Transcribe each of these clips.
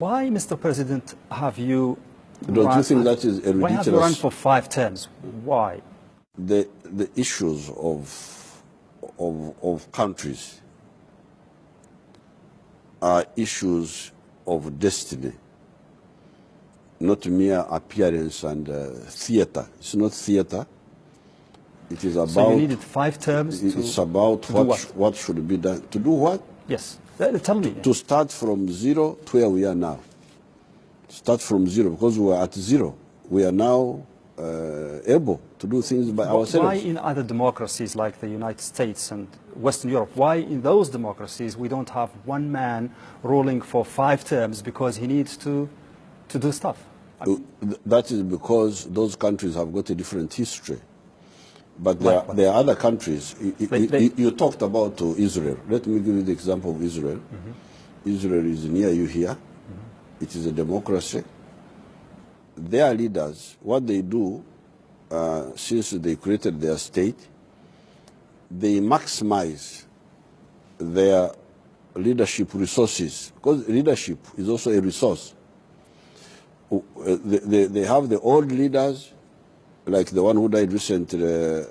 Why, Mr. President, have you Don't you think that is a ridiculous... Why have you run for 5 terms? Why? The issues of countries are issues of destiny, not mere appearance and theater. It's not theater. It is about... So you needed 5 terms It's about what should be done. To do what? Yes. Tell me. To start from zero to where we are now. Start from zero, because we are at zero. We are now able to do things by ourselves. Why in other democracies like the United States and Western Europe, why in those democracies we don't have one man ruling for 5 terms because he needs to do stuff? That is because those countries have got a different history. But there are other countries. You talked about Israel. Let me give you the example of Israel. Mm-hmm. Israel is near you here. Mm-hmm. It is a democracy. Their leaders, what they do, since they created their state, they maximize their leadership resources, because leadership is also a resource. They have the old leaders, like the one who died recently,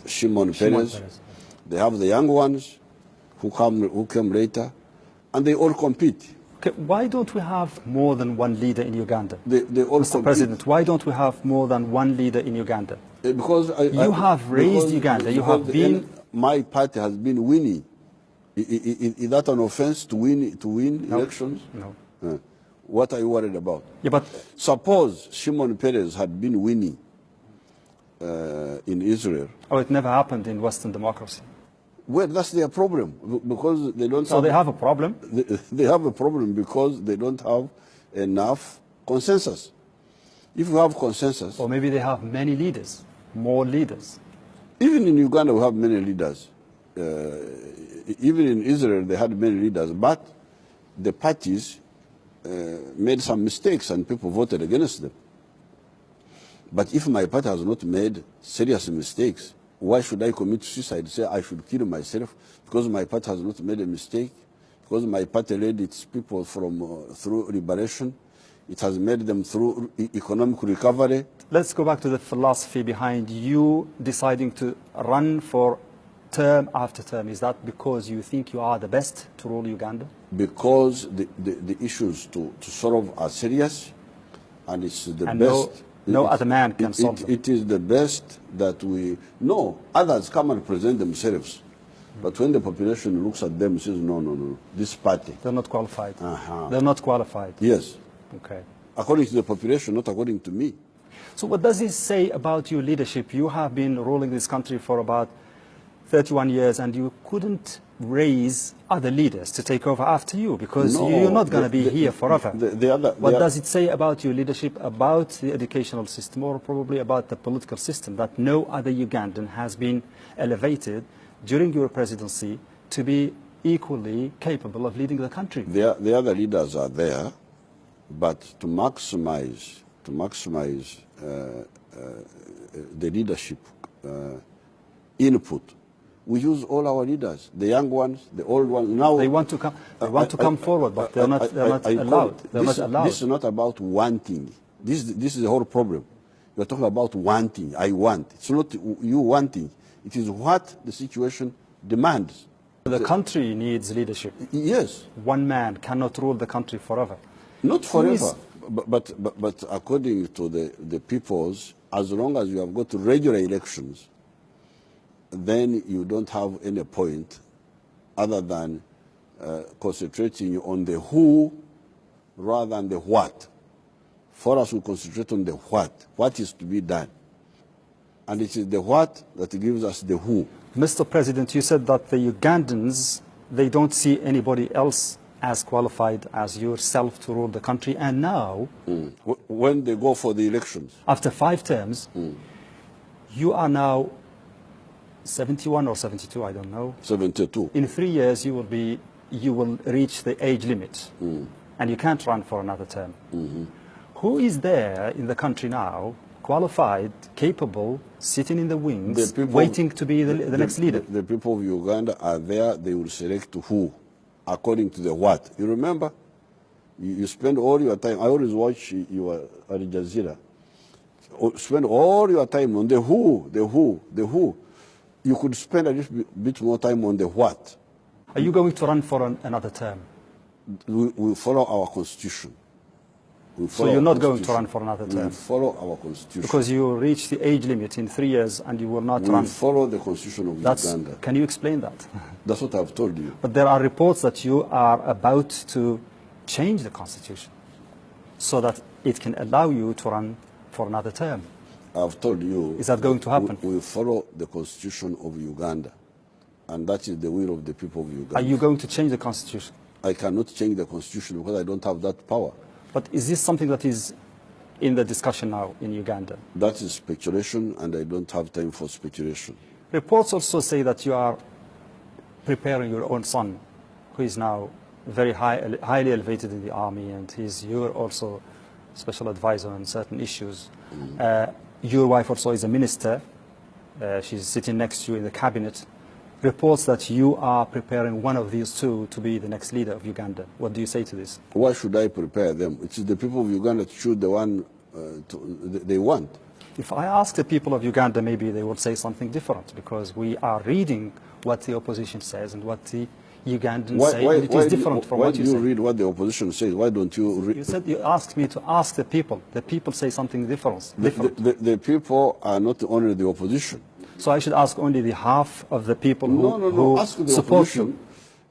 Shimon Peres. They have the young ones who came later, and they all compete. Okay, why don't we have more than one leader in Uganda? They all Mr. President, why don't we have more than one leader in Uganda? Because you have raised Uganda. You have been... My party has been winning. Is that an offense to win elections? No. What are you worried about? Yeah, but suppose Shimon Peres had been winning in Israel. Oh, it never happened in Western democracy. Well, that's their problem, because they don't. So they have a problem? They have a problem because they don't have enough consensus. If you have consensus... Or maybe they have many leaders, more leaders. Even in Uganda, we have many leaders. Even in Israel, they had many leaders, but the parties made some mistakes and people voted against them. But if my party has not made serious mistakes, why should I commit suicide? Say I should kill myself because my party has not made a mistake, because my party led its people through liberation. It has made them through economic recovery. Let's go back to the philosophy behind you deciding to run for term after term. Is that because you think you are the best to rule Uganda? Because the issues to solve are serious, and it's the best. No other man can solve them. It is the best that we know. Others come and present themselves. But when the population looks at them and says, no, this party. They're not qualified. They're not qualified. Yes. Okay. According to the population, not according to me. So what does this say about your leadership? You have been ruling this country for about 31 years and you couldn't raise other leaders to take over after you because you're not going to be here forever. What does it say about your leadership, about the educational system, or probably about the political system, that no other Ugandan has been elevated during your presidency to be equally capable of leading the country? The other leaders are there, but to maximize the leadership input, we use all our leaders, the young ones, the old ones. Now they want to come. They want to come forward, but they're not allowed. This is not about wanting. This is the whole problem. You're talking about wanting. I want. It's not you wanting. It is what the situation demands. The country needs leadership. Yes. One man cannot rule the country forever. Not forever, but according to the peoples, as long as you have got regular elections, then you don't have any point other than concentrating on the who rather than the what. For us, we concentrate on the what is to be done. And it is the what that gives us the who. Mr. President, you said that the Ugandans, they don't see anybody else as qualified as yourself to rule the country. And now... When they go for the elections. After 5 terms, you are now 71 or 72, I don't know. 72. In 3 years, you will reach the age limit, and you can't run for another term. Who is there in the country now, qualified, capable, sitting in the wings, waiting to be the next leader? The people of Uganda are there. They will select who, according to the what. You remember, You spend all your time. I always watch your Aljazeera. Spend all your time on the who. You could spend a little bit more time on the what. Are you going to run for another term? We follow our constitution. So you're not going to run for another term? We follow our constitution. Because you reach the age limit in 3 years and you will not run. We follow the constitution of Uganda. Can you explain that? That's what I've told you. But there are reports that you are about to change the constitution so that it can allow you to run for another term. I've told you. Is that going to happen? We follow the constitution of Uganda, and that is the will of the people of Uganda. Are you going to change the constitution? I cannot change the constitution because I don't have that power. But is this something that is in the discussion now in Uganda? That is speculation, and I don't have time for speculation. Reports also say that you are preparing your own son, who is now very highly elevated in the army, and you're also special advisor on certain issues. Your wife also is a minister. She's sitting next to you in the cabinet. Reports that you are preparing one of these two to be the next leader of Uganda. What do you say to this? Why should I prepare them? It is the people of Uganda to choose the one they want. If I ask the people of Uganda, maybe they will say something different, because we are reading what the opposition says and what the Ugandans say, and it is different from what you say. Why do you read what the opposition says? Why don't you read? You said you asked me to ask the people. The people say something different. The people are not only the opposition. So I should ask only the half of the people who ask the support opposition.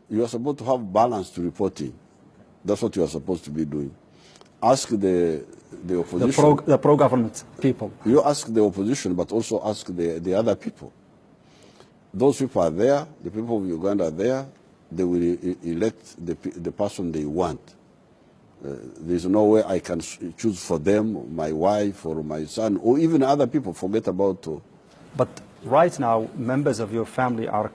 You are supposed to have balanced reporting. That's what you are supposed to be doing. Ask the opposition. The pro-government people. You ask the opposition, but also ask the other people. Those people are there. The people of Uganda are there. They will elect the person they want. There's no way I can choose for them, my wife or my son, or even other people. Forget about. But right now, members of your family are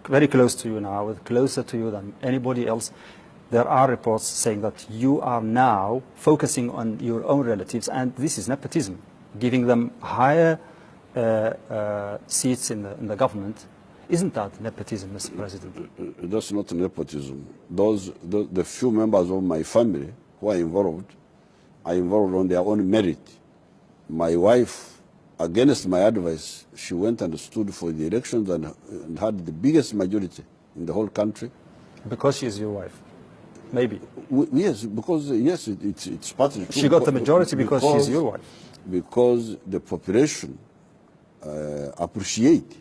very close to you now, closer to you than anybody else. There are reports saying that you are now focusing on your own relatives, and this is nepotism, giving them higher seats in the government. Isn't that nepotism, Mr. President? That's not nepotism. The few members of my family who are involved on their own merit. My wife, against my advice, she went and stood for the elections and had the biggest majority in the whole country. Because she is your wife? Maybe. Yes, because it's partly true. She got the majority because she's your wife. Because the population appreciate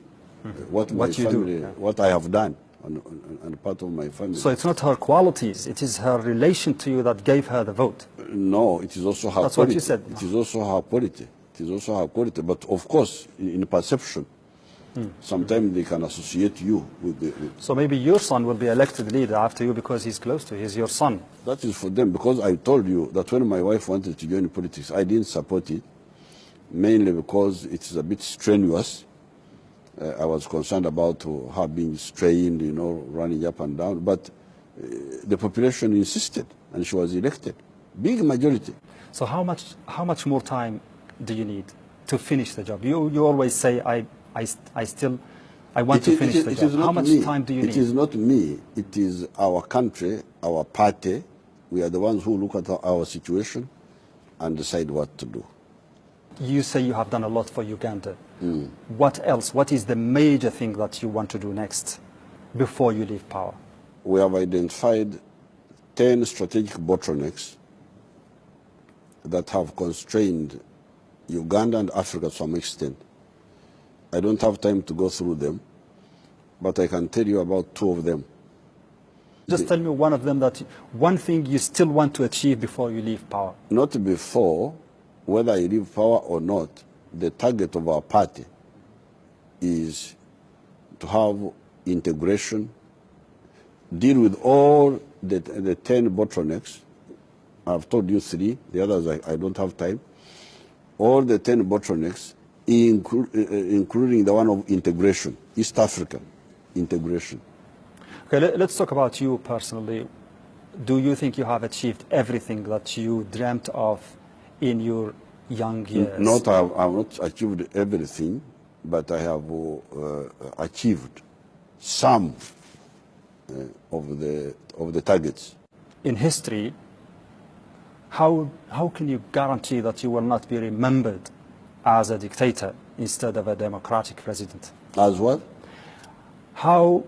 what I have done on part of my family. So it's not her qualities; it is her relation to you that gave her the vote. No, it is also her. That's quality. What you said. It is also her quality. It is also her quality. But of course, in perception. Sometimes they can associate you with the... So maybe your son will be elected leader after you because he's close to you. He's your son. That is for them, because I told you that when my wife wanted to join politics, I didn't support it, mainly because it's a bit strenuous. I was concerned about her being strained, running up and down. But the population insisted, and she was elected. Big majority. So how much more time do you need to finish the job? You always say, I want to finish the job. How much time do you need? It is not me. It is our country, our party. We are the ones who look at our situation and decide what to do. You say you have done a lot for Uganda. What else? What is the major thing that you want to do next before you leave power? We have identified 10 strategic bottlenecks that have constrained Uganda and Africa to some extent. I don't have time to go through them, but I can tell you about 2 of them. Just tell me one of them, one thing you still want to achieve before you leave power. Not before, whether I leave power or not, the target of our party is to have integration, deal with all the 10 bottlenecks. I've told you 3, the others I don't have time. All the 10 bottlenecks, including the one of integration, East African integration. Okay, let's talk about you personally. Do you think you have achieved everything that you dreamt of in your young years? I have not achieved everything, but I have achieved some of the targets. in history, how can you guarantee that you will not be remembered as a dictator instead of a democratic president? As what? How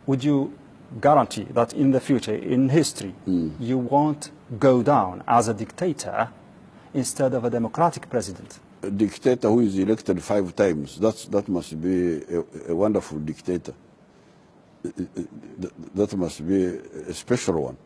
would you guarantee that in the future, in history, you won't go down as a dictator instead of a democratic president? A dictator who is elected 5 times, that must be a wonderful dictator. That must be a special one.